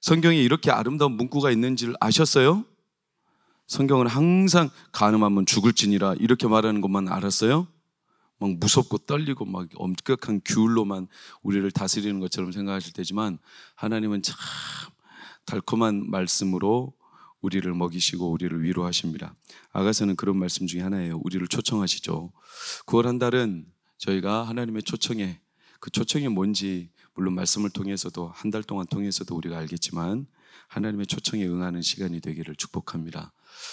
성경에 이렇게 아름다운 문구가 있는 줄 아셨어요? 성경은 항상 간음하면 죽을지니라 이렇게 말하는 것만 알았어요? 막 무섭고 떨리고 막 엄격한 규율로만 우리를 다스리는 것처럼 생각하실 테지만 하나님은 참 달콤한 말씀으로 우리를 먹이시고 우리를 위로하십니다. 아가서는 그런 말씀 중에 하나예요. 우리를 초청하시죠. 9월 한 달은 저희가 하나님의 초청에, 그 초청이 뭔지 물론 말씀을 통해서도 한 달 동안 통해서도 우리가 알겠지만 하나님의 초청에 응하는 시간이 되기를 축복합니다.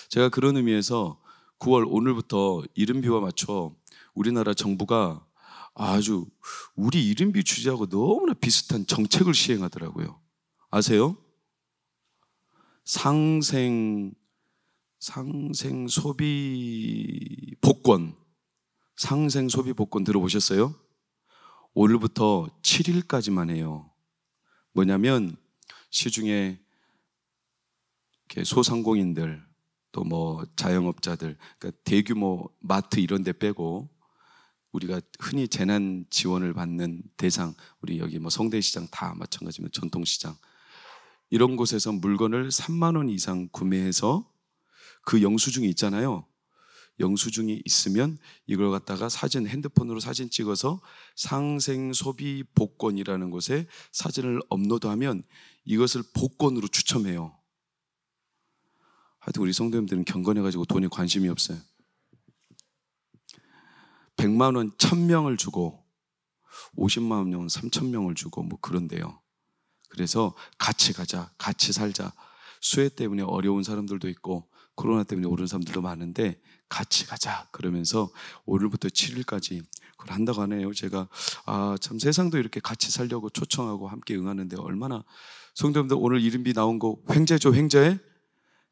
제가 그런 의미에서 9월 오늘부터 이른비와 맞춰 우리나라 정부가 아주 우리 이른비 주제하고 너무나 비슷한 정책을 시행하더라고요. 아세요? 상생 소비 복권, 상생 소비 복권 들어보셨어요? 오늘부터 7일까지만 해요. 뭐냐면 시중에 소상공인들 또 뭐 자영업자들, 그러니까 대규모 마트 이런 데 빼고 우리가 흔히 재난 지원을 받는 대상, 우리 여기 뭐 성대시장 다 마찬가지면 전통시장 이런 곳에서 물건을 3만 원 이상 구매해서 그 영수증이 있잖아요. 영수증이 있으면 이걸 갖다가 핸드폰으로 사진 찍어서 상생소비 복권이라는 곳에 사진을 업로드하면 이것을 복권으로 추첨해요. 하여튼 우리 성도님들은 경건해가지고 돈에 관심이 없어요. 100만 원 1000명을 주고 50만 원 3000명을 주고 뭐 그런데요. 그래서 같이 가자, 같이 살자. 수해 때문에 어려운 사람들도 있고 코로나 때문에 어려운 사람들도 많은데 같이 가자 그러면서 오늘부터 7일까지 그걸 한다고 하네요. 제가 참 세상도 이렇게 같이 살려고 초청하고 함께 응하는데 얼마나 성도님들 오늘 이른비 나온 거 횡재죠. 횡재.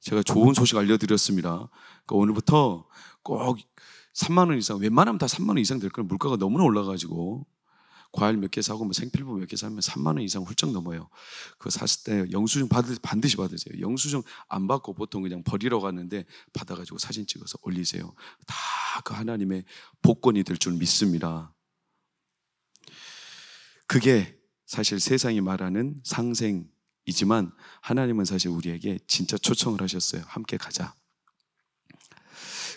제가 좋은 소식 알려드렸습니다. 그러니까 오늘부터 꼭 3만 원 이상, 웬만하면 다 3만 원 이상 될 거예요. 물가가 너무나 올라가지고 과일 몇 개 사고 뭐 생필품 몇 개 사면 3만 원 이상 훌쩍 넘어요. 그거 샀을 때 영수증 반드시 받으세요. 영수증 안 받고 보통 그냥 버리러 갔는데 받아가지고 사진 찍어서 올리세요. 다 그 하나님의 복권이 될 줄 믿습니다. 그게 사실 세상이 말하는 상생이지만 하나님은 사실 우리에게 진짜 초청을 하셨어요. 함께 가자.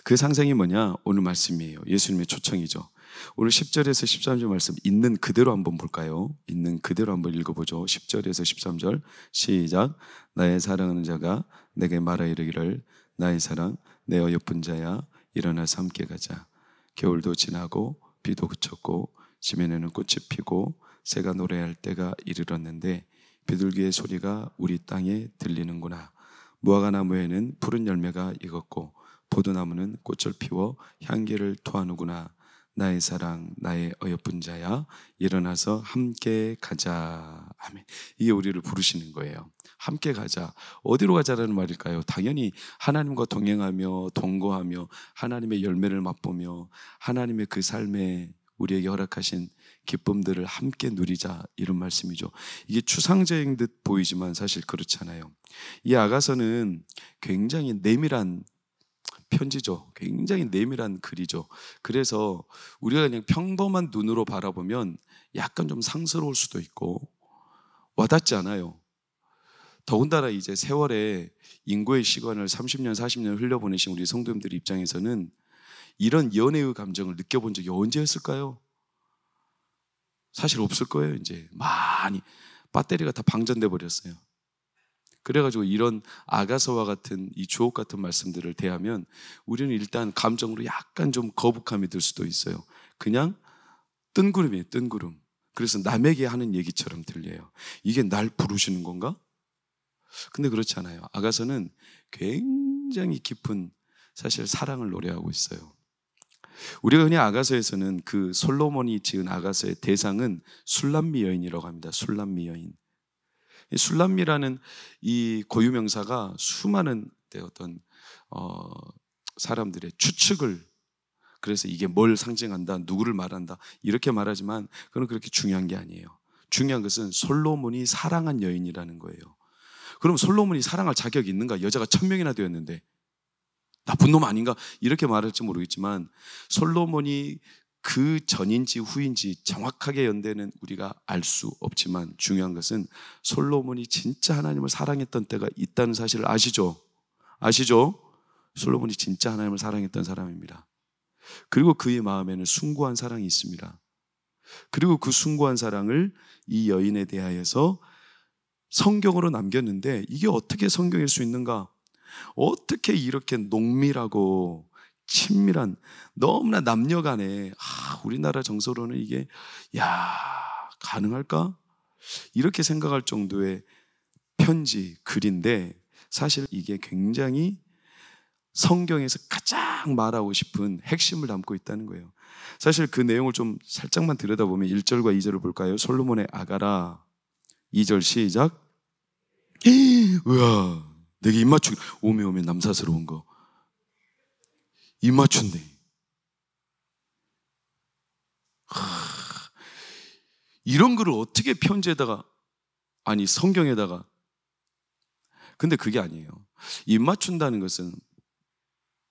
그 상생이 뭐냐? 오늘 말씀이에요. 예수님의 초청이죠. 오늘 10절에서 13절 말씀 있는 그대로 한번 볼까요? 있는 그대로 한번 읽어보죠. 10절에서 13절 시작. 나의 사랑하는 자가 내게 말하 이르기를 나의 사랑 내 어여쁜 자야 일어나서 함께 가자. 겨울도 지나고 비도 그쳤고 지면에는 꽃이 피고 새가 노래할 때가 이르렀는데 비둘기의 소리가 우리 땅에 들리는구나. 무화과 나무에는 푸른 열매가 익었고 포도나무는 꽃을 피워 향기를 토하는구나. 나의 사랑, 나의 어여쁜 자야, 일어나서 함께 가자. 아멘. 이게 우리를 부르시는 거예요. 함께 가자. 어디로 가자라는 말일까요? 당연히 하나님과 동행하며 동거하며 하나님의 열매를 맛보며 하나님의 그 삶에 우리에게 허락하신 기쁨들을 함께 누리자 이런 말씀이죠. 이게 추상적인 듯 보이지만 사실 그렇지 않아요. 이 아가서는 굉장히 내밀한 편지죠. 굉장히 내밀한 글이죠. 그래서 우리가 그냥 평범한 눈으로 바라보면 약간 좀 상스러울 수도 있고 와닿지 않아요. 더군다나 이제 세월에 인고의 시간을 30년, 40년 흘려보내신 우리 성도님들 입장에서는 이런 연애의 감정을 느껴본 적이 언제였을까요? 사실 없을 거예요. 이제 많이 배터리가 다 방전돼 버렸어요. 그래가지고 이런 아가서와 같은 이 주옥 같은 말씀들을 대하면 우리는 일단 감정으로 약간 좀 거북함이 들 수도 있어요. 그냥 뜬구름이에요. 뜬구름. 그래서 남에게 하는 얘기처럼 들려요. 이게 날 부르시는 건가? 근데 그렇지 않아요. 아가서는 굉장히 깊은 사실 사랑을 노래하고 있어요. 우리가 흔히 아가서에서는 그 솔로몬이 지은 아가서의 대상은 술람미 여인이라고 합니다. 술람미 여인. 술람미라는 이 고유명사가 수많은 어떤 사람들의 추측을, 그래서 이게 뭘 상징한다, 누구를 말한다 이렇게 말하지만 그건 그렇게 중요한 게 아니에요. 중요한 것은 솔로몬이 사랑한 여인이라는 거예요. 그럼 솔로몬이 사랑할 자격이 있는가? 여자가 1000명이나 되었는데 나쁜 놈 아닌가? 이렇게 말할지 모르겠지만 솔로몬이 그 전인지 후인지 정확하게 연대는 우리가 알 수 없지만 중요한 것은 솔로몬이 진짜 하나님을 사랑했던 때가 있다는 사실을 아시죠? 아시죠? 솔로몬이 진짜 하나님을 사랑했던 사람입니다. 그리고 그의 마음에는 숭고한 사랑이 있습니다. 그리고 그 숭고한 사랑을 이 여인에 대하여서 성경으로 남겼는데 이게 어떻게 성경일 수 있는가? 어떻게 이렇게 농밀하고 친밀한, 너무나 남녀 간에 우리나라 정서로는 이게 가능할까? 이렇게 생각할 정도의 편지, 글인데 사실 이게 굉장히 성경에서 가장 말하고 싶은 핵심을 담고 있다는 거예요. 사실 그 내용을 좀 살짝만 들여다보면 1절과 2절을 볼까요? 솔로몬의 아가라. 2절 시작. 우와, 내게 입맞추기. 오메 남사스러운 거 입맞춘대. 이런 글을 어떻게 편지에다가, 아니 성경에다가. 근데 그게 아니에요. 입맞춘다는 것은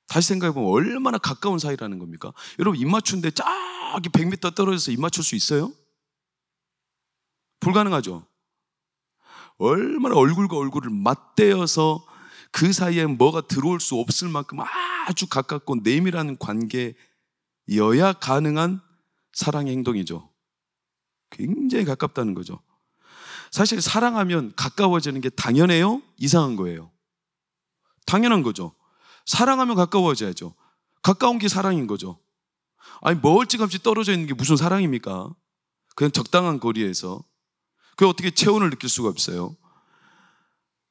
다시 생각해보면 얼마나 가까운 사이라는 겁니까? 여러분, 입맞춘데 저기 100m 떨어져서 입맞출 수 있어요? 불가능하죠. 얼마나 얼굴과 얼굴을 맞대어서 그 사이에 뭐가 들어올 수 없을 만큼 아주 가깝고 내밀한 관계여야 가능한 사랑의 행동이죠. 굉장히 가깝다는 거죠. 사실 사랑하면 가까워지는 게 당연해요? 이상한 거예요? 당연한 거죠. 사랑하면 가까워져야죠. 가까운 게 사랑인 거죠. 아니 멀찌감치 떨어져 있는 게 무슨 사랑입니까? 그냥 적당한 거리에서. 그게 어떻게 체온을 느낄 수가 없어요.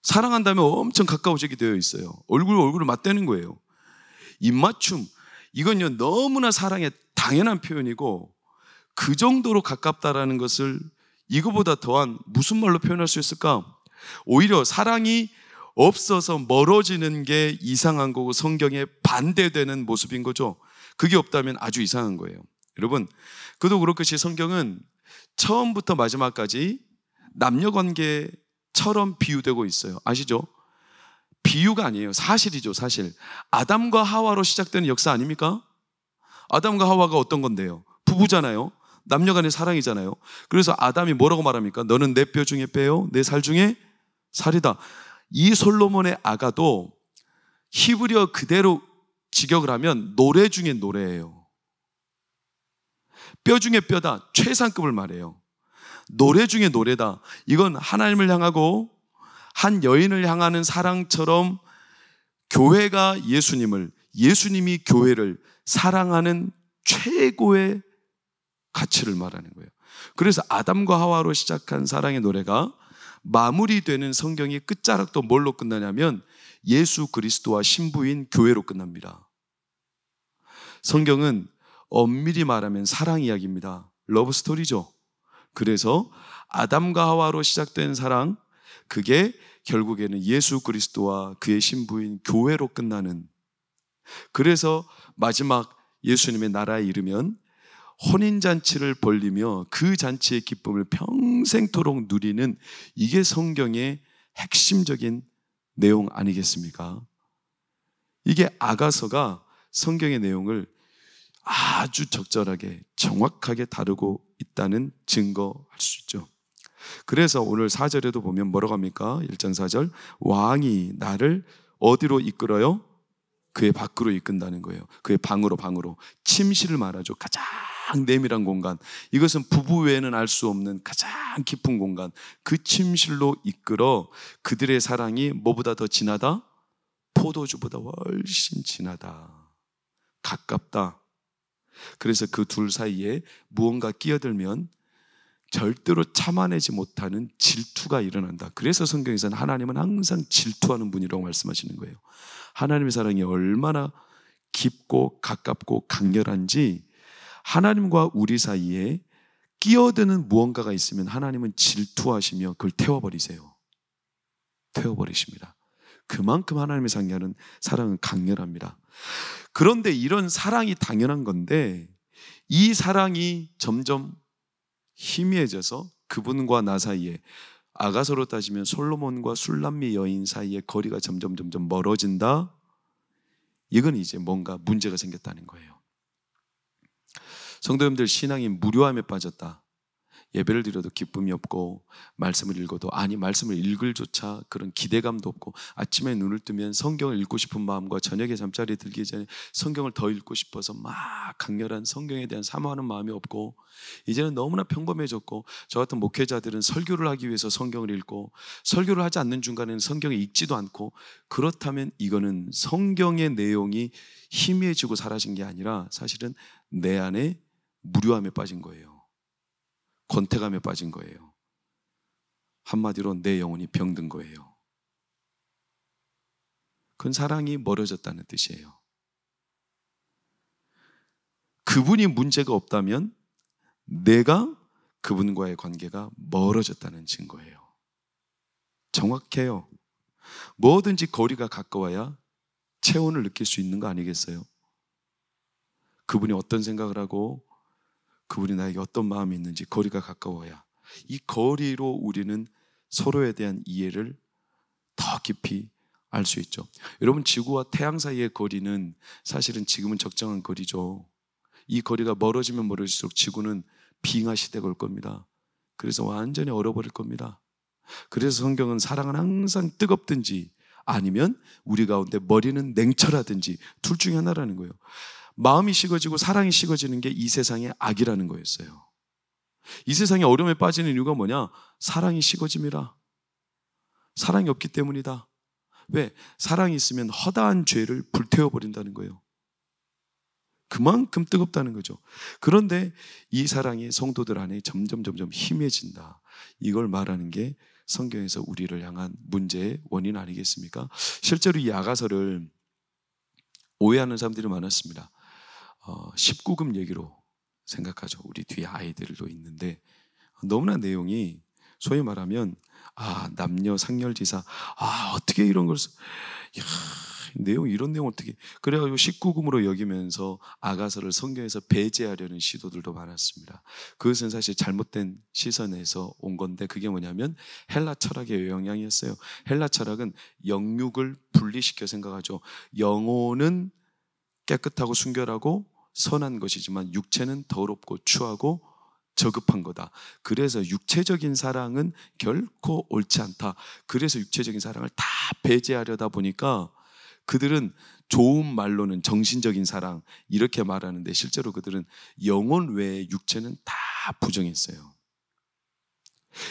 사랑한다면 엄청 가까워지게 되어 있어요. 얼굴을 맞대는 거예요. 입맞춤, 이건요 너무나 사랑의 당연한 표현이고, 그 정도로 가깝다라는 것을 이거보다 더한 무슨 말로 표현할 수 있을까? 오히려 사랑이 없어서 멀어지는 게 이상한 거고 성경에 반대되는 모습인 거죠. 그게 없다면 아주 이상한 거예요. 여러분, 그도 그렇듯이 성경은 처음부터 마지막까지 남녀관계처럼 비유되고 있어요. 아시죠? 비유가 아니에요. 사실이죠. 사실. 아담과 하와로 시작되는 역사 아닙니까? 아담과 하와가 어떤 건데요? 부부잖아요. 남녀간의 사랑이잖아요. 그래서 아담이 뭐라고 말합니까? 너는 내 뼈 중에 뼈요, 내 살 중에 살이다. 이 솔로몬의 아가도 히브리어 그대로 직역을 하면 노래 중에 노래예요. 뼈 중에 뼈다, 최상급을 말해요. 노래 중에 노래다. 이건 하나님을 향하고 한 여인을 향하는 사랑처럼 교회가 예수님을, 예수님이 교회를 사랑하는 최고의 가치를 말하는 거예요. 그래서 아담과 하와로 시작한 사랑의 노래가 마무리되는 성경의 끝자락도 뭘로 끝나냐면 예수 그리스도와 신부인 교회로 끝납니다. 성경은 엄밀히 말하면 사랑 이야기입니다. 러브 스토리죠. 그래서 아담과 하와로 시작된 사랑, 그게 결국에는 예수 그리스도와 그의 신부인 교회로 끝나는, 그래서 마지막 예수님의 나라에 이르면 혼인잔치를 벌리며 그 잔치의 기쁨을 평생토록 누리는, 이게 성경의 핵심적인 내용 아니겠습니까? 이게 아가서가 성경의 내용을 아주 적절하게 정확하게 다루고 있다는 증거할 수 있죠. 그래서 오늘 4절에도 보면 뭐라고 합니까? 1장 4절, 왕이 나를 어디로 이끌어요? 그의 밖으로 이끈다는 거예요. 그의 방으로. 침실을 말하죠. 가장 내밀한 공간, 이것은 부부 외에는 알 수 없는 가장 깊은 공간, 그 침실로 이끌어 그들의 사랑이 뭐보다 더 진하다? 포도주보다 훨씬 진하다, 가깝다. 그래서 그 둘 사이에 무언가 끼어들면 절대로 참아내지 못하는 질투가 일어난다. 그래서 성경에서는 하나님은 항상 질투하는 분이라고 말씀하시는 거예요. 하나님의 사랑이 얼마나 깊고 가깝고 강렬한지, 하나님과 우리 사이에 끼어드는 무언가가 있으면 하나님은 질투하시며 그걸 태워버리세요. 태워버리십니다. 그만큼 하나님의 사랑은 강렬합니다. 그런데 이런 사랑이 당연한 건데, 이 사랑이 점점 희미해져서 그분과 나 사이에, 아가서로 따지면 솔로몬과 술람미 여인 사이의 거리가 점점 멀어진다. 이건 이제 뭔가 문제가 생겼다는 거예요. 성도님들, 신앙이 무료함에 빠졌다. 예배를 드려도 기쁨이 없고, 말씀을 읽어도 말씀을 읽을 조차 그런 기대감도 없고, 아침에 눈을 뜨면 성경을 읽고 싶은 마음과 저녁에 잠자리에 들기 전에 성경을 더 읽고 싶어서 막 강렬한 성경에 대한 사모하는 마음이 없고, 이제는 너무나 평범해졌고, 저 같은 목회자들은 설교를 하기 위해서 성경을 읽고, 설교를 하지 않는 중간에는 성경을 읽지도 않고, 그렇다면 이거는 성경의 내용이 희미해지고 사라진 게 아니라 사실은 내 안에 무료함에 빠진 거예요. 권태감에 빠진 거예요. 한마디로 내 영혼이 병든 거예요. 그건 사랑이 멀어졌다는 뜻이에요. 그분이 문제가 없다면 내가 그분과의 관계가 멀어졌다는 증거예요. 정확해요. 뭐든지 거리가 가까워야 체온을 느낄 수 있는 거 아니겠어요? 그분이 어떤 생각을 하고 그분이 나에게 어떤 마음이 있는지 거리가 가까워야, 이 거리로 우리는 서로에 대한 이해를 더 깊이 알 수 있죠. 여러분, 지구와 태양 사이의 거리는 사실은 지금은 적정한 거리죠. 이 거리가 멀어지면 멀어질수록 지구는 빙하 시대가 올 겁니다. 그래서 완전히 얼어버릴 겁니다. 그래서 성경은 사랑은 항상 뜨겁든지 아니면 우리 가운데 머리는 냉철하든지 둘 중에 하나라는 거예요. 마음이 식어지고 사랑이 식어지는 게 이 세상의 악이라는 거였어요. 이 세상의 어려움에 빠지는 이유가 뭐냐? 사랑이 식어짐이라. 사랑이 없기 때문이다. 왜? 사랑이 있으면 허다한 죄를 불태워버린다는 거예요. 그만큼 뜨겁다는 거죠. 그런데 이 사랑이 성도들 안에 점점 희미해진다. 이걸 말하는 게 성경에서 우리를 향한 문제의 원인 아니겠습니까? 실제로 이 아가서를 오해하는 사람들이 많았습니다. 19금 얘기로 생각하죠. 우리 뒤에 아이들도 있는데, 너무나 내용이 소위 말하면 남녀 상렬지사, 어떻게 이런 걸 이런 내용 어떻게, 그래가지고 19금으로 여기면서 아가서를 성경에서 배제하려는 시도들도 많았습니다. 그것은 사실 잘못된 시선에서 온 건데, 그게 뭐냐면 헬라 철학의 영향이었어요. 헬라 철학은 영육을 분리시켜 생각하죠. 영혼은 깨끗하고 순결하고 선한 것이지만 육체는 더럽고 추하고 저급한 거다. 그래서 육체적인 사랑은 결코 옳지 않다. 그래서 육체적인 사랑을 다 배제하려다 보니까 그들은 좋은 말로는 정신적인 사랑 이렇게 말하는데, 실제로 그들은 영혼 외에 육체는 다 부정했어요.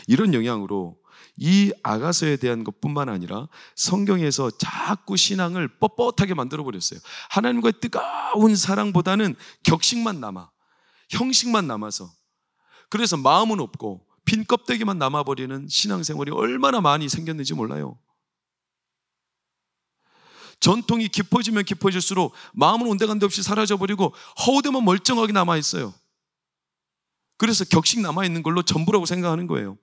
이런 영향으로 이 아가서에 대한 것뿐만 아니라 성경에서 자꾸 신앙을 뻣뻣하게 만들어버렸어요. 하나님과의 뜨거운 사랑보다는 격식만 남아, 형식만 남아서, 그래서 마음은 없고 빈 껍데기만 남아버리는 신앙생활이 얼마나 많이 생겼는지 몰라요. 전통이 깊어지면 깊어질수록 마음은 온데간데 없이 사라져버리고 허우대만 멀쩡하게 남아있어요. 그래서 격식 남아있는 걸로 전부라고 생각하는 거예요.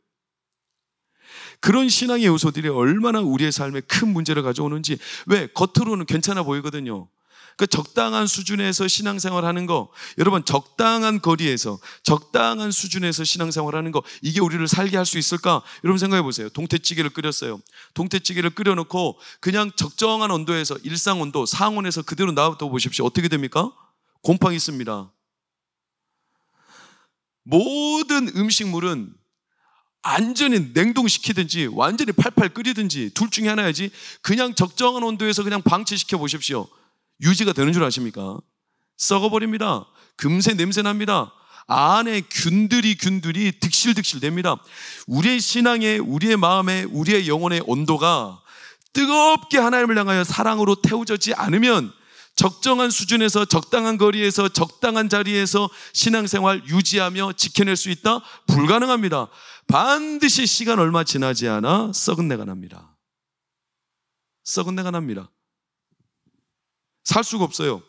그런 신앙의 요소들이 얼마나 우리의 삶에 큰 문제를 가져오는지. 왜? 겉으로는 괜찮아 보이거든요. 그 적당한 수준에서 신앙생활하는 거, 여러분, 적당한 거리에서 적당한 수준에서 신앙생활하는 거, 이게 우리를 살게 할 수 있을까? 여러분 생각해 보세요. 동태찌개를 끓였어요. 동태찌개를 끓여놓고 그냥 적정한 온도에서, 일상 온도, 상온에서 그대로 놔둬 보십시오. 어떻게 됩니까? 곰팡이 있습니다. 모든 음식물은 완전히 냉동시키든지 완전히 팔팔 끓이든지 둘 중에 하나야지, 그냥 적정한 온도에서 그냥 방치시켜 보십시오. 유지가 되는 줄 아십니까? 썩어버립니다. 금세 냄새납니다. 안에 균들이 득실득실 됩니다. 우리의 신앙에, 우리의 마음에, 우리의 영혼의 온도가 뜨겁게 하나님을 향하여 사랑으로 태워지지 않으면 적정한 수준에서 적당한 거리에서 적당한 자리에서 신앙생활 유지하며 지켜낼 수 있다? 불가능합니다. 반드시 시간 얼마 지나지 않아 썩은 내가 납니다. 썩은 내가 납니다. 살 수가 없어요.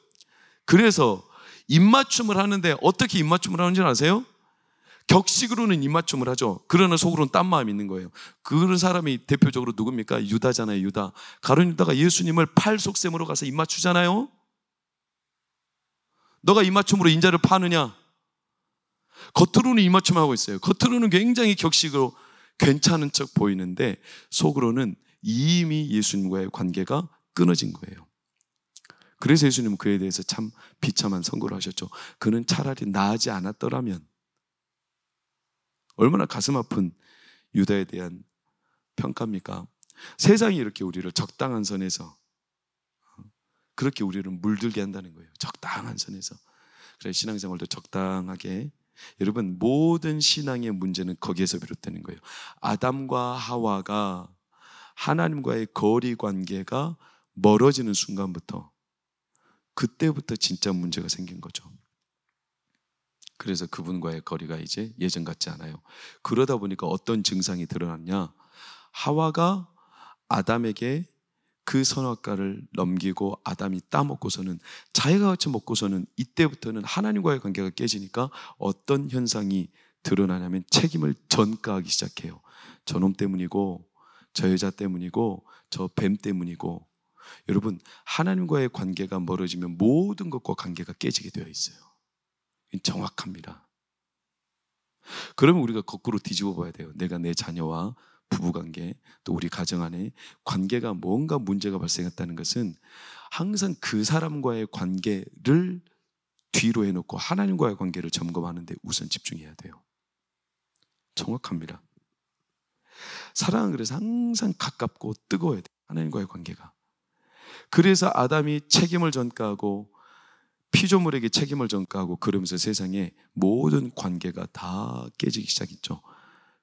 그래서 입맞춤을 하는데 어떻게 입맞춤을 하는지 아세요? 격식으로는 입맞춤을 하죠. 그러나 속으로는 딴 마음이 있는 거예요. 그런 사람이 대표적으로 누굽니까? 유다잖아요. 유다. 가룟 유다가 예수님을 팔 속셈으로 가서 입맞추잖아요. 너가 입맞춤으로 인자를 파느냐? 겉으로는 입맞춤하고 있어요. 겉으로는 굉장히 격식으로 괜찮은 척 보이는데 속으로는 이미 예수님과의 관계가 끊어진 거예요. 그래서 예수님은 그에 대해서 참 비참한 선고를 하셨죠. 그는 차라리 나지 않았더라면. 얼마나 가슴 아픈 유다에 대한 평가입니까? 세상이 이렇게 우리를 적당한 선에서 그렇게 우리를 물들게 한다는 거예요. 적당한 선에서. 그래, 신앙생활도 적당하게. 여러분, 모든 신앙의 문제는 거기에서 비롯되는 거예요. 아담과 하와가 하나님과의 거리 관계가 멀어지는 순간부터, 그때부터 진짜 문제가 생긴 거죠. 그래서 그분과의 거리가 이제 예전 같지 않아요. 그러다 보니까 어떤 증상이 드러났냐? 하와가 아담에게 그 선악과를 넘기고 아담이 따먹고서는, 자기가 같이 먹고서는, 이때부터는 하나님과의 관계가 깨지니까 어떤 현상이 드러나냐면 책임을 전가하기 시작해요. 저놈 때문이고, 저 여자 때문이고, 저 뱀 때문이고. 여러분, 하나님과의 관계가 멀어지면 모든 것과 관계가 깨지게 되어 있어요. 정확합니다. 그러면 우리가 거꾸로 뒤집어 봐야 돼요. 내가 내 자녀와 부부관계, 또 우리 가정 안에 관계가 뭔가 문제가 발생했다는 것은 항상 그 사람과의 관계를 뒤로 해놓고 하나님과의 관계를 점검하는 데 우선 집중해야 돼요. 정확합니다. 사랑은 그래서 항상 가깝고 뜨거워야 돼요. 하나님과의 관계가. 그래서 아담이 책임을 전가하고 피조물에게 책임을 전가하고, 그러면서 세상의 모든 관계가 다 깨지기 시작했죠.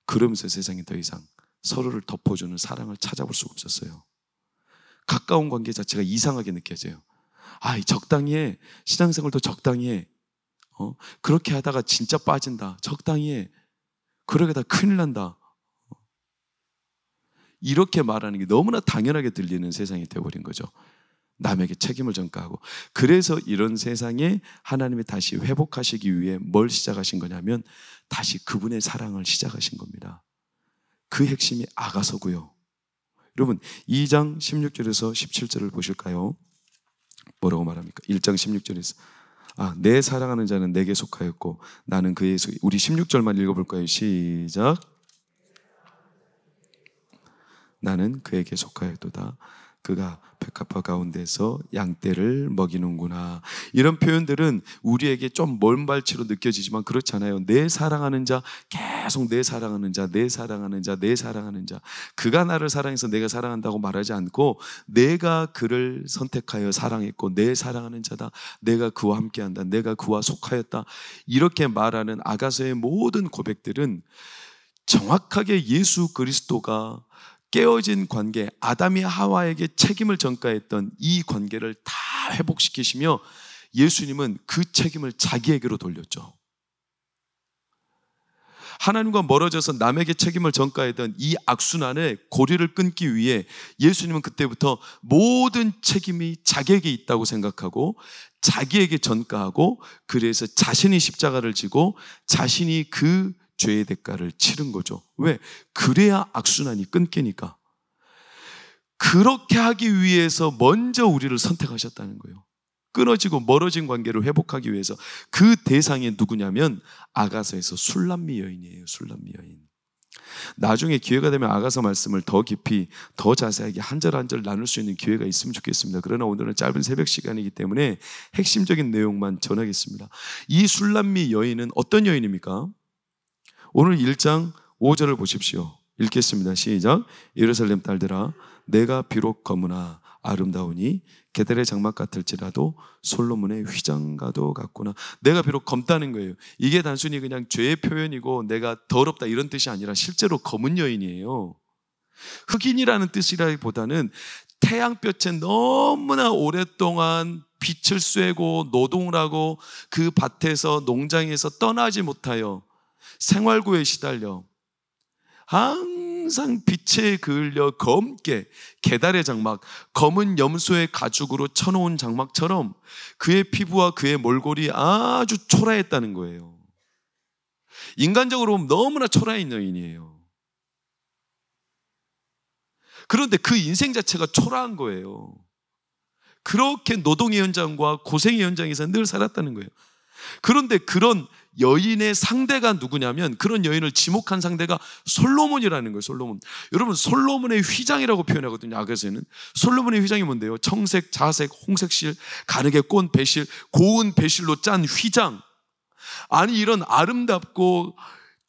그러면서 세상이 더 이상 서로를 덮어주는 사랑을 찾아볼 수가 없었어요. 가까운 관계 자체가 이상하게 느껴져요. 적당히 해. 신앙생활도 적당히 해. 그렇게 하다가 진짜 빠진다. 적당히 해. 그러게다 큰일 난다. 이렇게 말하는 게 너무나 당연하게 들리는 세상이 되어버린 거죠. 남에게 책임을 전가하고. 그래서 이런 세상에 하나님이 다시 회복하시기 위해 뭘 시작하신 거냐면 다시 그분의 사랑을 시작하신 겁니다. 그 핵심이 아가서고요. 여러분, 2장 16절에서 17절을 보실까요? 뭐라고 말합니까? 1장 16절에서 내 사랑하는 자는 내게 속하였고 나는 그의 속. 우리 16절만 읽어볼까요? 시작. 나는 그에게 속하였도다. 그가 백합화 가운데서 양떼를 먹이는구나. 이런 표현들은 우리에게 좀 먼 발치로 느껴지지만 그렇잖아요. 내 사랑하는 자, 계속 내 사랑하는 자, 내 사랑하는 자, 내 사랑하는 자. 그가 나를 사랑해서 내가 사랑한다고 말하지 않고 내가 그를 선택하여 사랑했고 내 사랑하는 자다. 내가 그와 함께한다. 내가 그와 속하였다. 이렇게 말하는 아가서의 모든 고백들은 정확하게 예수 그리스도가 깨어진 관계, 아담이 하와에게 책임을 전가했던 이 관계를 다 회복시키시며 예수님은 그 책임을 자기에게로 돌렸죠. 하나님과 멀어져서 남에게 책임을 전가했던 이 악순환의 고리를 끊기 위해 예수님은 그때부터 모든 책임이 자기에게 있다고 생각하고 자기에게 전가하고, 그래서 자신이 십자가를 지고 자신이 그 죄의 대가를 치른 거죠. 왜? 그래야 악순환이 끊기니까. 그렇게 하기 위해서 먼저 우리를 선택하셨다는 거예요. 끊어지고 멀어진 관계를 회복하기 위해서. 그 대상이 누구냐면 아가서에서 술람미 여인이에요. 술람미 여인. 나중에 기회가 되면 아가서 말씀을 더 깊이 더 자세하게 한 절 한 절 나눌 수 있는 기회가 있으면 좋겠습니다. 그러나 오늘은 짧은 새벽 시간이기 때문에 핵심적인 내용만 전하겠습니다. 이 술람미 여인은 어떤 여인입니까? 오늘 1장 5절을 보십시오. 읽겠습니다. 시작. 예루살렘 딸들아, 내가 비록 검으나 아름다우니 게델의 장막 같을지라도 솔로몬의 휘장과도 같구나. 내가 비록 검다는 거예요. 이게 단순히 그냥 죄의 표현이고 내가 더럽다 이런 뜻이 아니라 실제로 검은 여인이에요. 흑인이라는 뜻이라기보다는 태양볕에 너무나 오랫동안 빛을 쐬고 노동을 하고 그 밭에서 농장에서 떠나지 못하여 생활고에 시달려 항상 빛에 그을려 검게 게달의 장막, 검은 염소의 가죽으로 쳐놓은 장막처럼 그의 피부와 그의 몰골이 아주 초라했다는 거예요. 인간적으로 보면 너무나 초라한 여인이에요. 그런데 그 인생 자체가 초라한 거예요. 그렇게 노동의 현장과 고생의 현장에서 늘 살았다는 거예요. 그런데 그런 여인의 상대가 누구냐면, 그런 여인을 지목한 상대가 솔로몬이라는 거예요. 솔로몬. 여러분, 솔로몬의 휘장이라고 표현하거든요. 악에서는. 솔로몬의 휘장이 뭔데요? 청색, 자색, 홍색실, 가느게 꼰 배실, 고운 배실로 짠 휘장. 아니, 이런 아름답고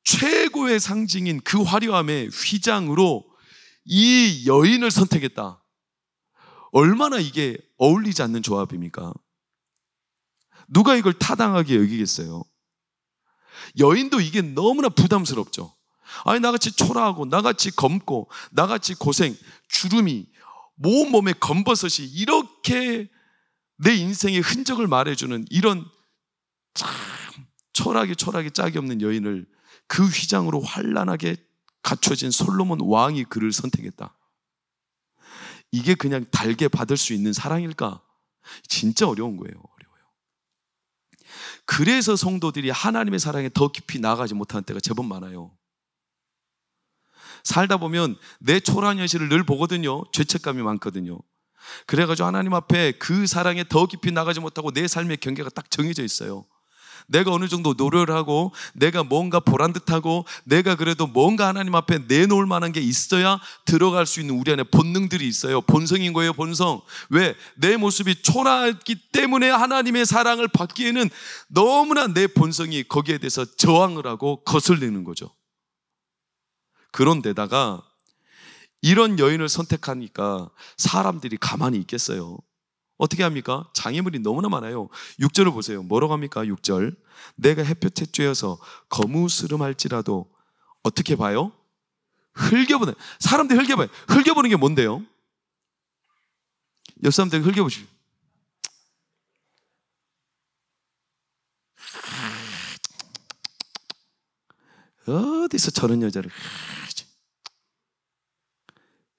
최고의 상징인 그 화려함의 휘장으로 이 여인을 선택했다. 얼마나 이게 어울리지 않는 조합입니까? 누가 이걸 타당하게 여기겠어요? 여인도 이게 너무나 부담스럽죠. 아니, 나같이 초라하고, 나같이 검고, 나같이 고생, 주름이, 몸에 검버섯이 이렇게 내 인생의 흔적을 말해주는 이런 참 초라하게 짝이 없는 여인을 그 휘장으로 환란하게 갖춰진 솔로몬 왕이 그를 선택했다. 이게 그냥 달게 받을 수 있는 사랑일까? 진짜 어려운 거예요. 그래서 성도들이 하나님의 사랑에 더 깊이 나아가지 못하는 때가 제법 많아요. 살다 보면 내 초라한 현실을 늘 보거든요. 죄책감이 많거든요. 그래가지고 하나님 앞에 그 사랑에 더 깊이 나가지 못하고 내 삶의 경계가 딱 정해져 있어요. 내가 어느 정도 노력을 하고, 내가 뭔가 보란듯하고, 내가 그래도 뭔가 하나님 앞에 내놓을 만한 게 있어야 들어갈 수 있는 우리 안에 본능들이 있어요. 본성인 거예요, 본성. 왜? 내 모습이 초라하기 때문에 하나님의 사랑을 받기에는 너무나 내 본성이 거기에 대해서 저항을 하고 거슬리는 거죠. 그런데다가 이런 여인을 선택하니까 사람들이 가만히 있겠어요? 어떻게 합니까? 장애물이 너무나 많아요. 6절을 보세요. 뭐라고 합니까? 6절. 내가 햇볕에 쬐어서 거무스름할지라도 어떻게 봐요? 흘겨보는. 사람들이 흘겨봐요. 흘겨보는 게 뭔데요? 옆 사람들이 흘겨보시죠. 어디서 저런 여자를.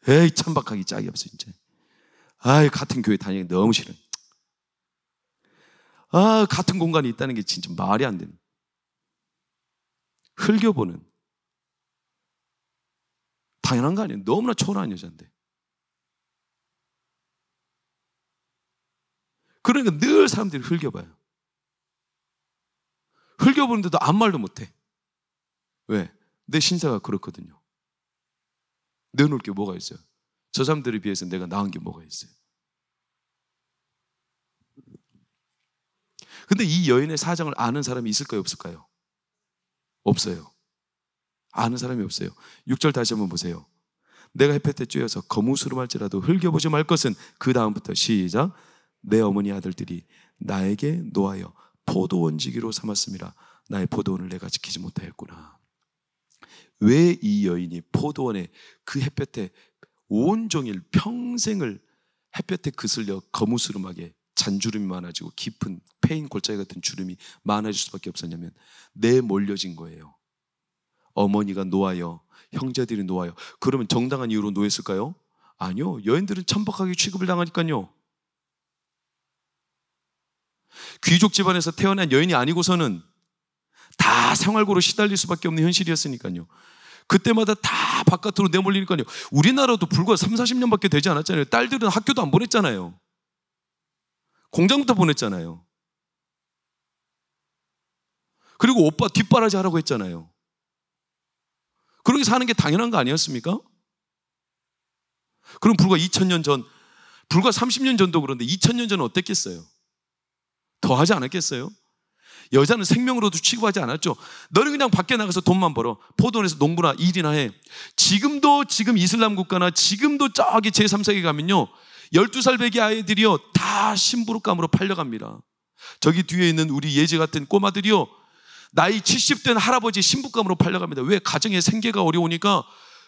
에이, 천박하기 짝이 없어 이제. 아이, 같은 교회 다니기 너무 싫어. 아, 같은 공간이 있다는 게 진짜 말이 안 되는. 흘겨보는. 당연한 거 아니에요. 너무나 초라한 여자인데. 그러니까 늘 사람들이 흘겨봐요. 흘겨보는데도 아무 말도 못해. 왜? 내 신사가 그렇거든요. 내놓을 게 뭐가 있어요? 저 사람들에 비해서 내가 나은 게 뭐가 있어요? 근데 이 여인의 사정을 아는 사람이 있을까요? 없을까요? 없어요. 아는 사람이 없어요. 6절 다시 한번 보세요. 내가 햇볕에 쬐어서 거무스름할지라도 흘겨보지 말 것은, 그 다음부터 시작. 내 어머니 아들들이 나에게 노하여 포도원지기로 삼았음이라. 나의 포도원을 내가 지키지 못하였구나. 왜 이 여인이 포도원에 그 햇볕에 온종일 평생을 햇볕에 그슬려 거무스름하게 잔주름이 많아지고 깊은 패인 골짜기 같은 주름이 많아질 수밖에 없었냐면, 내 몰려진 거예요. 어머니가 노하여, 형제들이 노하여. 그러면 정당한 이유로 노했을까요? 아니요. 여인들은 천박하게 취급을 당하니까요. 귀족 집안에서 태어난 여인이 아니고서는 다 생활고로 시달릴 수밖에 없는 현실이었으니까요. 그때마다 다 바깥으로 내몰리니까요. 우리나라도 불과 30-40년밖에 되지 않았잖아요. 딸들은 학교도 안 보냈잖아요. 공장부터 보냈잖아요. 그리고 오빠 뒷바라지 하라고 했잖아요. 그렇게 사는 게 당연한 거 아니었습니까? 그럼 불과 2000년 전, 불과 30년 전도 그런데 2000년 전은 어땠겠어요? 더 하지 않았겠어요? 여자는 생명으로도 취급하지 않았죠. 너는 그냥 밖에 나가서 돈만 벌어. 포도원에서 농부나 일이나 해. 지금 이슬람 국가나 지금도 저기 제3세계 가면요, 12살 배기 아이들이요 다 신부룩감으로 팔려갑니다. 저기 뒤에 있는 우리 예지 같은 꼬마들이요 나이 70된 할아버지 신부감으로 팔려갑니다. 왜? 가정의 생계가 어려우니까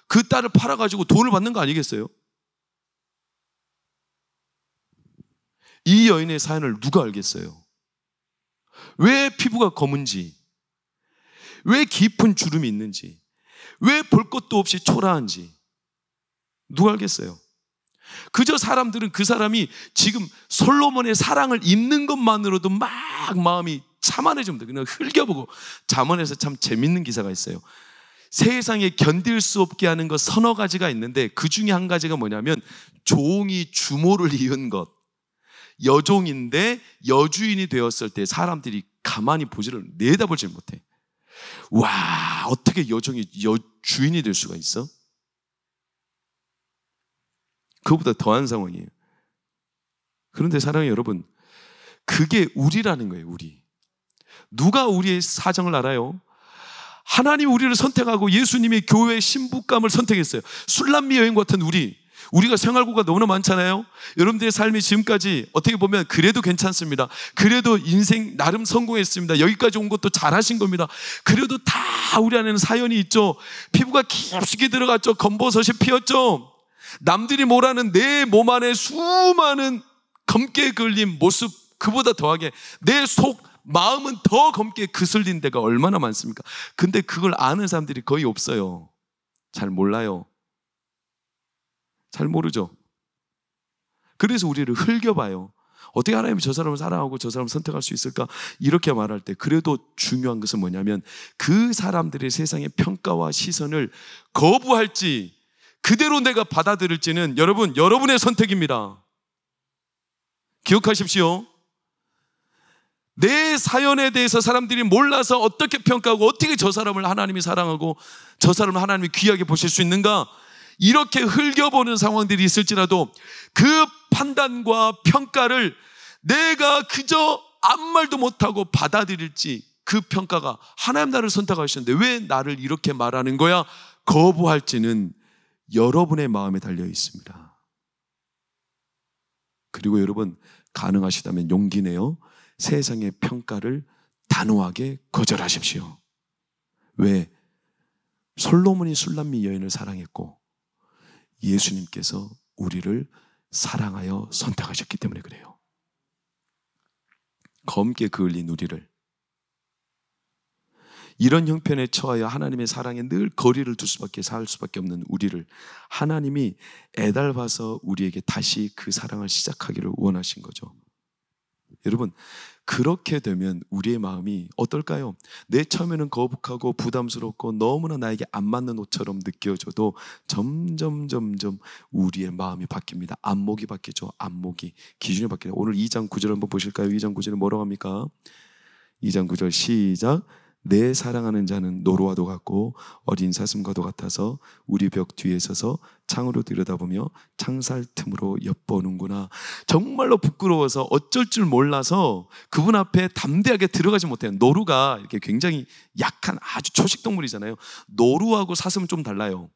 그 딸을 팔아가지고 돈을 받는 거 아니겠어요? 이 여인의 사연을 누가 알겠어요? 왜 피부가 검은지, 왜 깊은 주름이 있는지, 왜 볼 것도 없이 초라한지 누가 알겠어요? 그저 사람들은 그 사람이 지금 솔로몬의 사랑을 입는 것만으로도 막 마음이 참안해집니다. 그냥 흘겨보고. 잠언에서 참 재밌는 기사가 있어요. 세상에 견딜 수 없게 하는 것 서너 가지가 있는데, 그 중에 한 가지가 뭐냐면 종이 주모를 이은 것. 여종인데 여주인이 되었을 때 사람들이 가만히 보지를 내다보질 못해. 와, 어떻게 여종이 주인이 될 수가 있어? 그거보다 더한 상황이에요. 그런데 사랑하는 여러분, 그게 우리라는 거예요. 우리. 누가 우리의 사정을 알아요? 하나님 우리를 선택하고 예수님이 교회의 신부감을 선택했어요. 술람미 여행 같은 우리가 생활고가 너무나 많잖아요. 여러분들의 삶이 지금까지 어떻게 보면 그래도 괜찮습니다. 그래도 인생 나름 성공했습니다. 여기까지 온 것도 잘하신 겁니다. 그래도 다 우리 안에는 사연이 있죠. 피부가 깊숙이 들어갔죠. 검버섯이 피었죠. 남들이 뭐라는 내 몸 안에 수많은 검게 걸린 모습, 그보다 더하게 내 속 마음은 더 검게 그슬린 데가 얼마나 많습니까? 근데 그걸 아는 사람들이 거의 없어요. 잘 몰라요. 잘 모르죠. 그래서 우리를 흘겨봐요. 어떻게 하나님이 저 사람을 사랑하고 저 사람을 선택할 수 있을까? 이렇게 말할 때 그래도 중요한 것은 뭐냐면 그 사람들의 세상의 평가와 시선을 거부할지 그대로 내가 받아들일지는 여러분의 선택입니다. 기억하십시오. 내 사연에 대해서 사람들이 몰라서 어떻게 평가하고 어떻게 저 사람을 하나님이 사랑하고 저 사람을 하나님이 귀하게 보실 수 있는가? 이렇게 흘겨보는 상황들이 있을지라도 그 판단과 평가를 내가 그저 아무 말도 못하고 받아들일지, 그 평가가 하나님 나를 선택하셨는데 왜 나를 이렇게 말하는 거야? 거부할지는 여러분의 마음에 달려 있습니다. 그리고 여러분, 가능하시다면 용기 내어 세상의 평가를 단호하게 거절하십시오. 왜? 솔로몬이 술람미 여인을 사랑했고 예수님께서 우리를 사랑하여 선택하셨기 때문에 그래요. 검게 그을린 우리를, 이런 형편에 처하여 하나님의 사랑에 늘 거리를 살 수밖에 없는 우리를 하나님이 애달봐서 우리에게 다시 그 사랑을 시작하기를 원하신 거죠. 여러분, 그렇게 되면 우리의 마음이 어떨까요? 내 처음에는 거북하고 부담스럽고 너무나 나에게 안 맞는 옷처럼 느껴져도 점점 우리의 마음이 바뀝니다. 안목이 바뀌죠. 안목이, 기준이 바뀌죠. 오늘 2장 9절 한번 보실까요? 2장 9절에 뭐라고 합니까? 2장 9절 시작. 내 사랑하는 자는 노루와도 같고 어린 사슴과도 같아서 우리 벽 뒤에 서서 창으로 들여다보며 창살 틈으로 엿보는구나. 정말로 부끄러워서 어쩔 줄 몰라서 그분 앞에 담대하게 들어가지 못해요. 노루가 이렇게 굉장히 약한 아주 초식 동물이잖아요. 노루하고 사슴은 좀 달라요.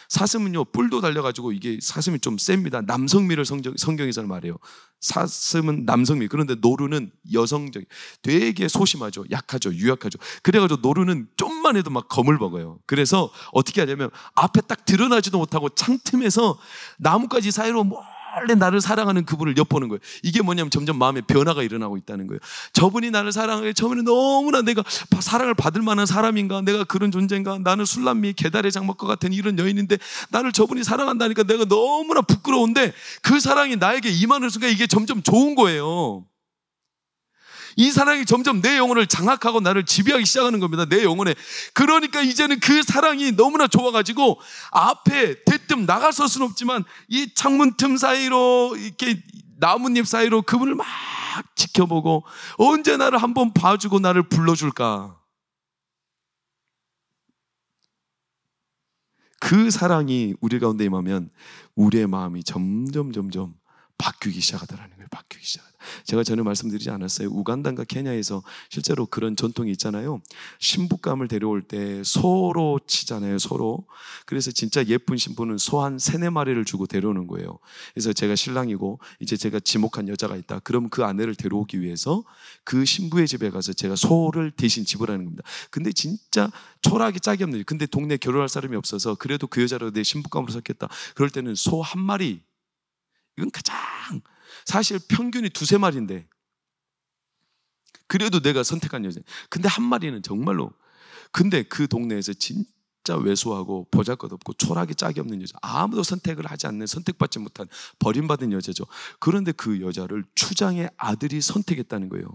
사슴은요, 뿔도 달려가지고 이게 사슴이 좀 셉니다. 남성미를 성경에서는 말해요. 사슴은 남성미. 그런데 노루는 여성적, 되게 소심하죠. 약하죠. 유약하죠. 그래가지고 노루는 좀만 해도 막 검을 먹어요. 그래서 어떻게 하냐면 앞에 딱 드러나지도 못하고 창틈에서 나뭇가지 사이로 원래 나를 사랑하는 그분을 엿보는 거예요. 이게 뭐냐면 점점 마음에 변화가 일어나고 있다는 거예요. 저분이 나를 사랑해. 처음에는 너무나 내가 사랑을 받을 만한 사람인가? 내가 그런 존재인가? 나는 술람미 계달의 장막과 같은 이런 여인인데 나를 저분이 사랑한다니까 내가 너무나 부끄러운데 그 사랑이 나에게 임하는 순간 이게 점점 좋은 거예요. 이 사랑이 점점 내 영혼을 장악하고 나를 지배하기 시작하는 겁니다. 내 영혼에. 그러니까 이제는 그 사랑이 너무나 좋아가지고 앞에 대뜸 나갈 수는 없지만 이 창문 틈 사이로 이렇게 나뭇잎 사이로 그분을 막 지켜보고 언제 나를 한번 봐주고 나를 불러줄까. 그 사랑이 우리 가운데 임하면 우리의 마음이 점점 바뀌기 시작하더라는 거예요. 바뀌기 시작하다. 제가 전에 말씀드리지 않았어요? 우간다인가 케냐에서 실제로 그런 전통이 있잖아요. 신부감을 데려올 때 소로 치잖아요. 소로. 그래서 진짜 예쁜 신부는 소 한 3-4마리를 주고 데려오는 거예요. 그래서 제가 신랑이고 이제 제가 지목한 여자가 있다. 그럼 그 아내를 데려오기 위해서 그 신부의 집에 가서 제가 소를 대신 지불하는 겁니다. 근데 진짜 초라하게 짝이 없는, 근데 동네에 결혼할 사람이 없어서 그래도 그 여자로 내 신부감으로 섰겠다. 그럴 때는 소 1마리, 이건 가장 사실 평균이 2-3마리인데 그래도 내가 선택한 여자. 근데 1마리는 정말로, 근데 그 동네에서 진짜 왜소하고 보잘것없고 초라하게 짝이 없는 여자, 아무도 선택을 하지 않는, 선택받지 못한 버림받은 여자죠. 그런데 그 여자를 추장의 아들이 선택했다는 거예요.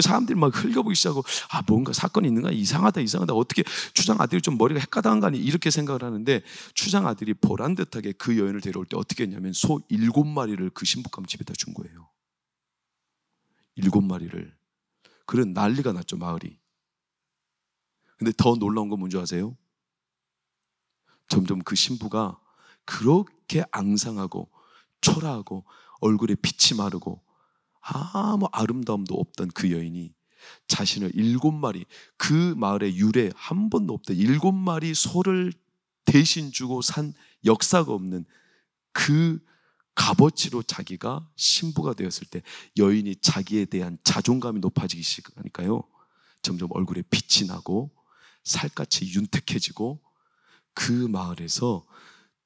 사람들이 막 흘겨보기 시작하고 뭔가 사건이 있는가, 이상하다 어떻게 추장 아들이 좀 머리가 헷가당한 거 아니, 이렇게 생각을 하는데 추장 아들이 보란듯하게 그 여인을 데려올 때 어떻게 했냐면 소 7마리를 그 신부감 집에다 준 거예요. 7마리를. 그런 난리가 났죠, 마을이. 근데 더 놀라운 건 뭔지 아세요? 점점 그 신부가 그렇게 앙상하고 초라하고 얼굴에 빛이 마르고 아무 아름다움도 없던 그 여인이 자신을 7마리, 그 마을에 유래 한 번도 없던 7마리 소를 대신 주고 산 역사가 없는 그 값어치로 자기가 신부가 되었을 때 여인이 자기에 대한 자존감이 높아지기 시작하니까요, 점점 얼굴에 빛이 나고 살갗이 윤택해지고 그 마을에서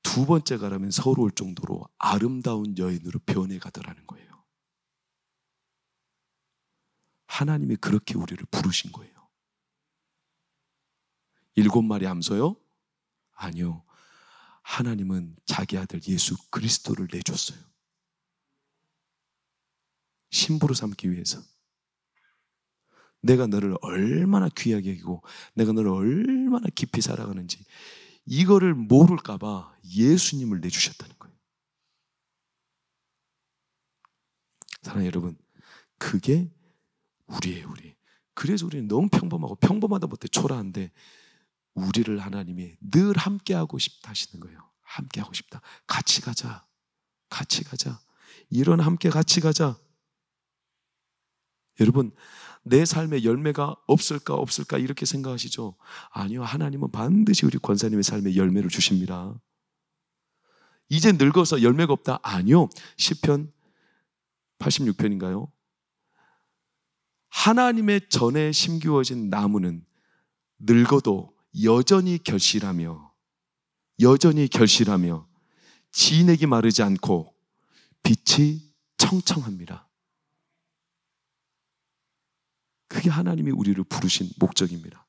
두 번째 가라면 서러울 정도로 아름다운 여인으로 변해가더라는 거예요. 하나님이 그렇게 우리를 부르신 거예요. 7마리 암소요? 아니요. 하나님은 자기 아들 예수 그리스도를 내줬어요. 신부로 삼기 위해서. 내가 너를 얼마나 귀하게 여기고 내가 너를 얼마나 깊이 사랑하는지 이거를 모를까 봐 예수님을 내주셨다는 거예요. 사랑하는 여러분, 그게 우리예요, 우리. 그래서 우리는 너무 평범하고 평범하다 못해 초라한데 우리를 하나님이 늘 함께하고 싶다 하시는 거예요. 함께하고 싶다. 같이 가자. 같이 가자. 일어나 함께 같이 가자. 여러분, 내 삶에 열매가 없을까 이렇게 생각하시죠? 아니요. 하나님은 반드시 우리 권사님의 삶에 열매를 주십니다. 이제 늙어서 열매가 없다? 아니요. 시편 86편인가요? 하나님의 전에 심기워진 나무는 늙어도 여전히 결실하며 진액이 마르지 않고 빛이 청청합니다. 그게 하나님이 우리를 부르신 목적입니다.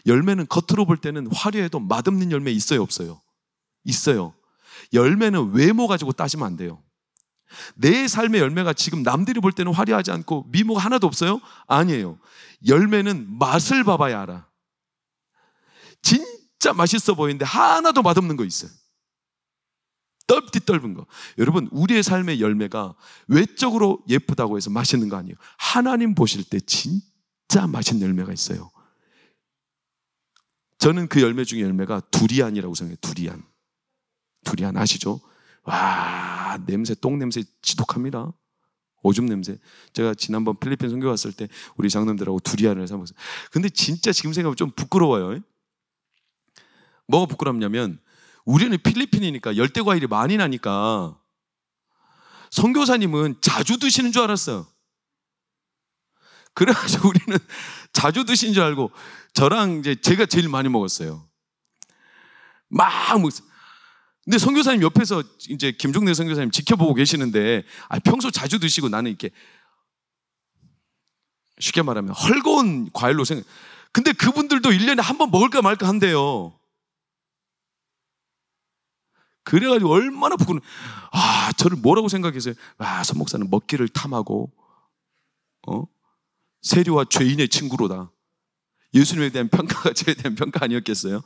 열매는 겉으로 볼 때는 화려해도 맛없는 열매 있어요, 없어요? 있어요. 열매는 외모 가지고 따지면 안 돼요. 내 삶의 열매가 지금 남들이 볼 때는 화려하지 않고 미모가 하나도 없어요? 아니에요. 열매는 맛을 봐봐야 알아. 진짜 맛있어 보이는데 하나도 맛없는 거 있어요. 떫디 떫은 거. 여러분, 우리의 삶의 열매가 외적으로 예쁘다고 해서 맛있는 거 아니에요. 하나님 보실 때 진짜 맛있는 열매가 있어요. 저는 그 열매 중에 열매가 두리안이라고 생각해요. 두리안 아시죠? 와, 냄새, 똥 냄새 지독합니다. 오줌 냄새. 제가 지난번 필리핀 선교 갔을 때 우리 장남들하고 두리안을 사 먹었어요. 근데 진짜 지금 생각하면 좀 부끄러워요. 뭐가 부끄럽냐면 우리는 필리핀이니까 열대 과일이 많이 나니까 선교사님은 자주 드시는 줄 알았어요. 그래가지고 우리는 자주 드신 줄 알고 저랑 이제 제가 제일 많이 먹었어요. 막 먹었어요. 근데 선교사님 옆에서 이제 김종대 선교사님 지켜보고 계시는데 평소 자주 드시고 나는 이렇게 쉽게 말하면 헐거운 과일로 생각. 근데 그분들도 1년에 한 번 먹을까 말까 한대요. 그래가지고 얼마나 부끄러워. 저를 뭐라고 생각했어요? 서 목사는 먹기를 탐하고 세리와 죄인의 친구로다. 예수님에 대한 평가가 저에 대한 평가 아니었겠어요?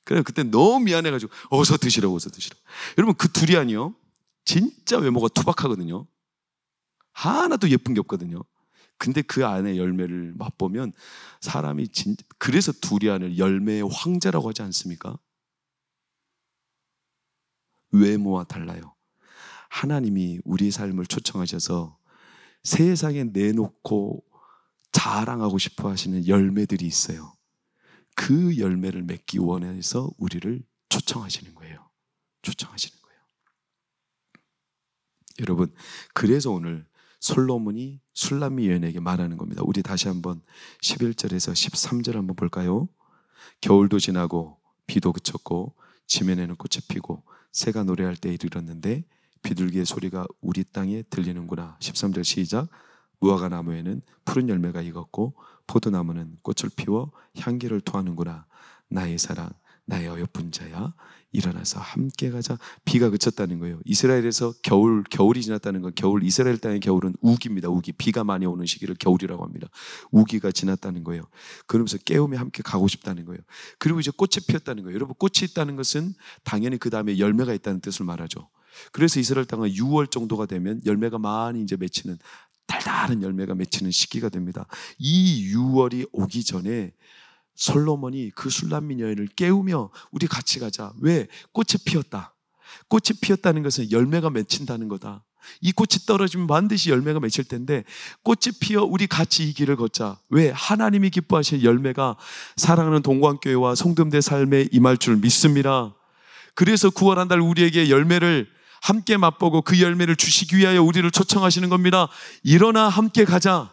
그래, 그때 너무 미안해가지고 어서 드시라고. 여러분, 그 두리안이요 진짜 외모가 투박하거든요. 하나도 예쁜 게 없거든요. 근데 그 안에 열매를 맛보면 사람이 그래서 두리안을 열매의 황제라고 하지 않습니까? 외모와 달라요. 하나님이 우리 삶을 초청하셔서 세상에 내놓고 자랑하고 싶어 하시는 열매들이 있어요. 그 열매를 맺기 원해서 우리를 초청하시는 거예요. 여러분, 그래서 오늘 솔로몬이 술람미 여인에게 말하는 겁니다. 우리 다시 한번 11절에서 13절 한번 볼까요? 겨울도 지나고 비도 그쳤고 지면에는 꽃이 피고 새가 노래할 때에 이르렀는데 비둘기의 소리가 우리 땅에 들리는구나. 13절 시작. 무화과 나무에는 푸른 열매가 익었고 포도나무는 꽃을 피워 향기를 토하는구나. 나의 사랑, 나의 어여쁜 자야, 일어나서 함께 가자. 비가 그쳤다는 거예요. 이스라엘에서 겨울이 지났다는 건 이스라엘 땅의 겨울은 우기입니다. 우기. 비가 많이 오는 시기를 겨울이라고 합니다. 우기가 지났다는 거예요. 그러면서 깨우며 함께 가고 싶다는 거예요. 그리고 이제 꽃이 피었다는 거예요. 여러분, 꽃이 있다는 것은 당연히 그 다음에 열매가 있다는 뜻을 말하죠. 그래서 이스라엘 땅은 6월 정도가 되면 열매가 많이 이제 맺히는 달달한 열매가 맺히는 시기가 됩니다. 이 6월이 오기 전에 솔로몬이 그 술람민 여인을 깨우며 우리 같이 가자. 왜? 꽃이 피었다. 꽃이 피었다는 것은 열매가 맺힌다는 거다. 이 꽃이 떨어지면 반드시 열매가 맺힐 텐데 꽃이 피어 우리 같이 이 길을 걷자. 왜? 하나님이 기뻐하실 열매가 사랑하는 동광교회와 성도님들의 삶에 임할 줄 믿습니다. 그래서 9월 한 달 우리에게 열매를 함께 맛보고 그 열매를 주시기 위하여 우리를 초청하시는 겁니다. 일어나 함께 가자.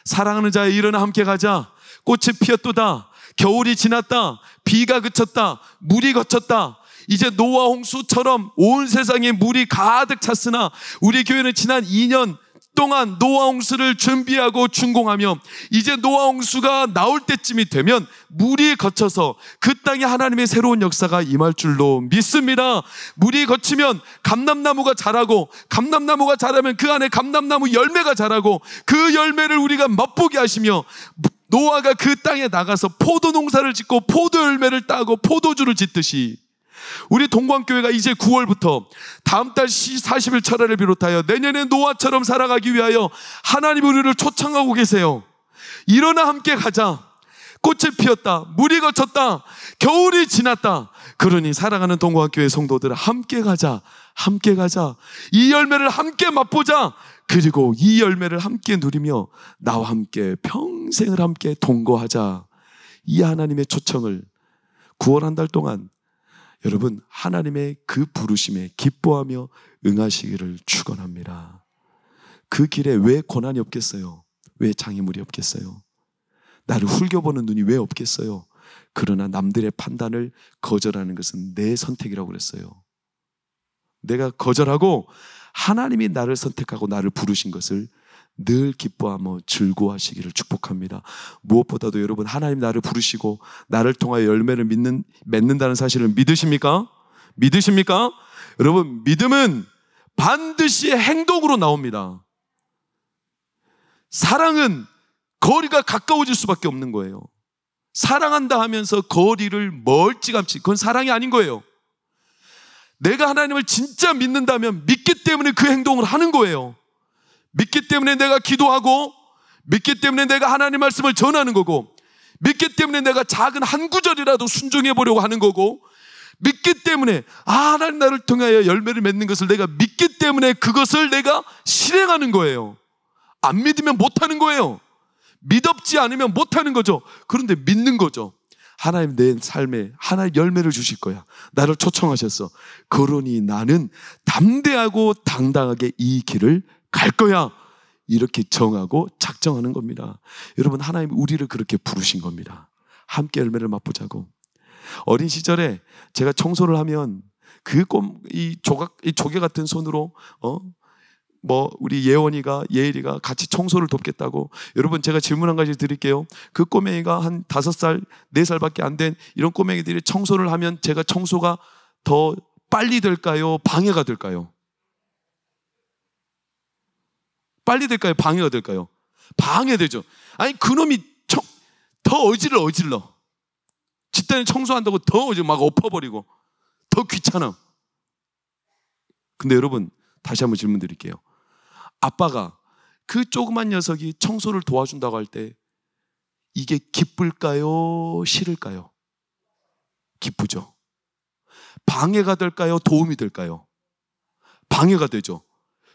사랑하는 자여 일어나 함께 가자. 꽃이 피었도다. 겨울이 지났다. 비가 그쳤다. 물이 거쳤다. 이제 노아 홍수처럼 온 세상에 물이 가득 찼으나 우리 교회는 지난 2년 동안 노아 홍수를 준비하고 준공하며 이제 노아 홍수가 나올 때쯤이 되면 물이 거쳐서 그 땅에 하나님의 새로운 역사가 임할 줄로 믿습니다. 물이 거치면 감람나무가 자라고 감람나무가 자라면 그 안에 감람나무 열매가 자라고 그 열매를 우리가 맛보게 하시며 노아가 그 땅에 나가서 포도 농사를 짓고 포도 열매를 따고 포도주를 짓듯이 우리 동광교회가 이제 9월부터 다음 달 40일 철회를 비롯하여 내년에 노아처럼 살아가기 위하여 하나님 우리를 초청하고 계세요. 일어나 함께 가자. 꽃이 피었다. 물이 거쳤다. 겨울이 지났다. 그러니 사랑하는 동광교회 성도들 함께 가자. 함께 가자. 이 열매를 함께 맛보자. 그리고 이 열매를 함께 누리며 나와 함께 평생을 함께 동거하자. 이 하나님의 초청을 9월 한 달 동안 여러분 하나님의 그 부르심에 기뻐하며 응하시기를 축원합니다. 그 길에 왜 고난이 없겠어요? 왜 장애물이 없겠어요? 나를 훌겨보는 눈이 왜 없겠어요? 그러나 남들의 판단을 거절하는 것은 내 선택이라고 그랬어요. 내가 거절하고 하나님이 나를 선택하고 나를 부르신 것을 늘 기뻐하며 즐거워하시기를 축복합니다. 무엇보다도 여러분 하나님 나를 부르시고 나를 통하여 열매를 맺는다는 사실을 믿으십니까? 믿으십니까? 여러분 믿음은 반드시 행동으로 나옵니다. 사랑은 거리가 가까워질 수밖에 없는 거예요. 사랑한다 하면서 거리를 멀찌감치 그건 사랑이 아닌 거예요. 내가 하나님을 진짜 믿는다면 믿기 때문에 그 행동을 하는 거예요. 믿기 때문에 내가 기도하고 믿기 때문에 내가 하나님 말씀을 전하는 거고 믿기 때문에 내가 작은 한 구절이라도 순종해 보려고 하는 거고 믿기 때문에 하나님 나를 통하여 열매를 맺는 것을 내가 믿기 때문에 그것을 내가 실행하는 거예요. 안 믿으면 못하는 거예요. 믿었지 않으면 못하는 거죠. 그런데 믿는 거죠. 하나님 내 삶에 하나님 열매를 주실 거야. 나를 초청하셨어. 그러니 나는 담대하고 당당하게 이 길을 갈 거야. 이렇게 정하고 작정하는 겁니다. 여러분 하나님 우리를 그렇게 부르신 겁니다. 함께 열매를 맛보자고. 어린 시절에 제가 청소를 하면 이 조개 같은 손으로 우리 예일이가 같이 청소를 돕겠다고. 여러분 제가 질문 한 가지 드릴게요. 그 꼬맹이가 한 5살, 4살밖에 안 된 이런 꼬맹이들이 청소를 하면 제가 청소가 더 빨리 될까요? 방해가 될까요? 빨리 될까요? 방해가 될까요? 방해되죠. 아니 그놈이 더 어질러. 집단에 청소한다고 더 막 엎어버리고 더 귀찮아. 근데 여러분 다시 한번 질문 드릴게요. 아빠가 그 조그만 녀석이 청소를 도와준다고 할 때 이게 기쁠까요? 싫을까요? 기쁘죠. 방해가 될까요? 도움이 될까요? 방해가 되죠.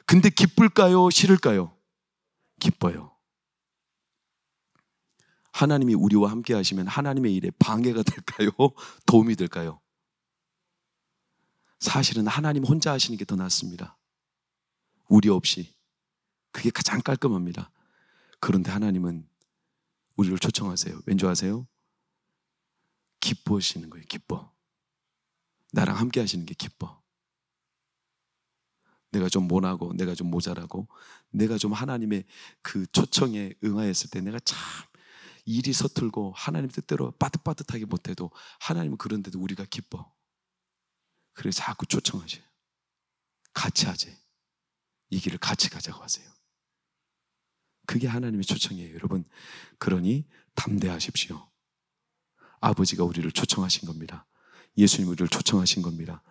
근데 기쁠까요? 싫을까요? 기뻐요. 하나님이 우리와 함께 하시면 하나님의 일에 방해가 될까요? 도움이 될까요? 사실은 하나님 혼자 하시는 게 더 낫습니다. 우리 없이. 그게 가장 깔끔합니다. 그런데 하나님은 우리를 초청하세요. 왠지 아세요? 기뻐하시는 거예요. 기뻐. 나랑 함께 하시는 게 기뻐. 내가 좀 모나고 내가 좀 모자라고 내가 좀 하나님의 그 초청에 응하였을 때 내가 참 일이 서툴고 하나님 뜻대로 빠듯빠듯하게 못해도 하나님은 그런데도 우리가 기뻐. 그래서 자꾸 초청하셔요. 같이 하지. 이 길을 같이 가자고 하세요. 그게 하나님의 초청이에요, 여러분. 그러니 담대하십시오. 아버지가 우리를 초청하신 겁니다. 예수님 우리를 초청하신 겁니다.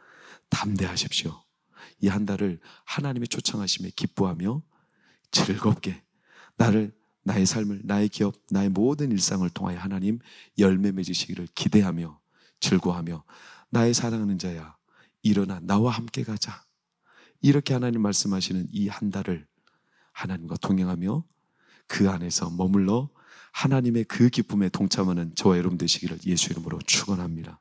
담대하십시오. 이 한 달을 하나님의 초청하심에 기뻐하며 즐겁게 나의 삶을, 나의 기업, 나의 모든 일상을 통하여 하나님 열매 맺으시기를 기대하며 즐거워하며, 나의 사랑하는 자야 일어나 나와 함께 가자. 이렇게 하나님 말씀하시는 이 한 달을 하나님과 동행하며 그 안에서 머물러 하나님의 그 기쁨에 동참하는 저와 여러분 되시기를 예수 이름으로 축원합니다.